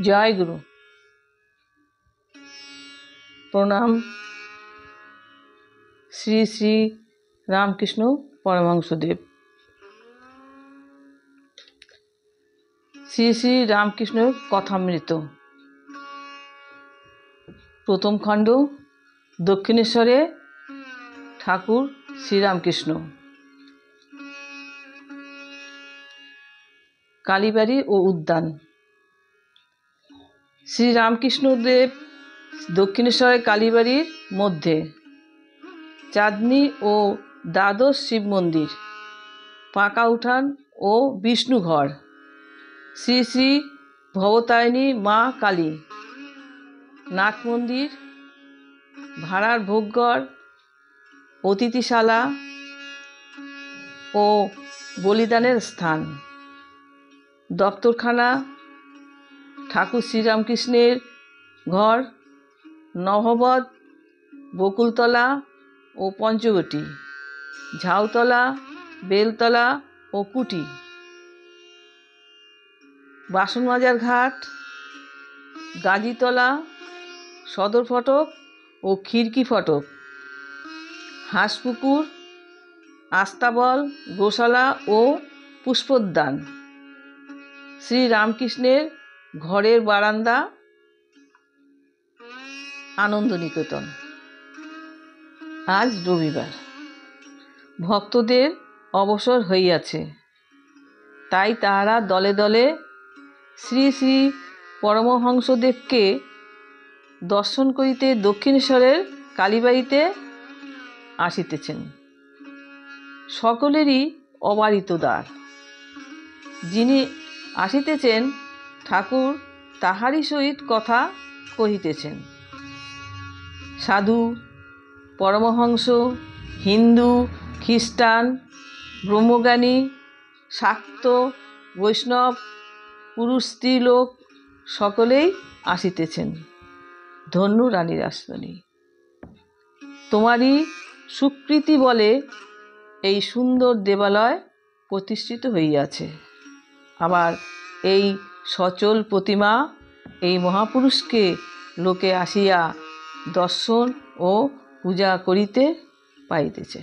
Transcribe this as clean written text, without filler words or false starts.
জয় গুরু। প্রণাম শ্রী শ্রী রামকৃষ্ণ পরমহংসদেব। শ্রী শ্রী রামকৃষ্ণ কথামৃত, প্রথম খণ্ড, দক্ষিণেশ্বরে ঠাকুর শ্রীরামকৃষ্ণ। কালীবাড়ি ও উদ্যান। শ্রীরামকৃষ্ণদেব দক্ষিণেশ্বরের কালীবাড়ির মধ্যে চাঁদনি ও দ্বাদশ শিব মন্দির, পাকা উঠান ও বিষ্ণুঘর, শ্রী শ্রী ভবতারিণী মা কালী, নাট মন্দির, ভাড়ার ভোগঘর, অতিথিশালা ও বলিদানের স্থান, দপ্তরখানা, ঠাকুর শ্রীরামকৃষ্ণের ঘর, নহবত, বকুলতলা ও পঞ্চবটী, ঝাউতলা, বেলতলা ও কুটি, বাসন মাজার ঘাট, গাজীতলা, সদর ফটক ও খিড়কি ফটক, হাঁসপুকুর, আস্তাবল, গোশালা ও পুষ্পোদ্যান, শ্রীরামকৃষ্ণের ঘরের বারান্দা, আনন্দনিকেতন। আজ রবিবার, ভক্তদের অবসর হইয়াছে, তাই তাহারা দলে দলে শ্রী শ্রী পরমহংসদেবকে দর্শন করিতে দক্ষিণেশ্বরের কালীবাড়িতে আসিতেছেন। সকলেরই অবারিত দ্বার। যিনি আসিতেছেন, ঠাকুর তাহারই সহিত কথা কহিতেছেন। সাধু, পরমহংস, হিন্দু, খ্রিস্টান, ব্রহ্মজ্ঞানী, শাক্ত, বৈষ্ণব, পুরুষ স্ত্রীলোক সকলেই আসিতেছেন। ধন্য রানী রাসমণি, তোমারই সুকৃতি বলে এই সুন্দর দেবালয় প্রতিষ্ঠিত হইয়াছে। আবার এই সচল প্রতিমা, এই মহাপুরুষকে লোকে আসিয়া দর্শন ও পূজা করিতে পাইতেছে।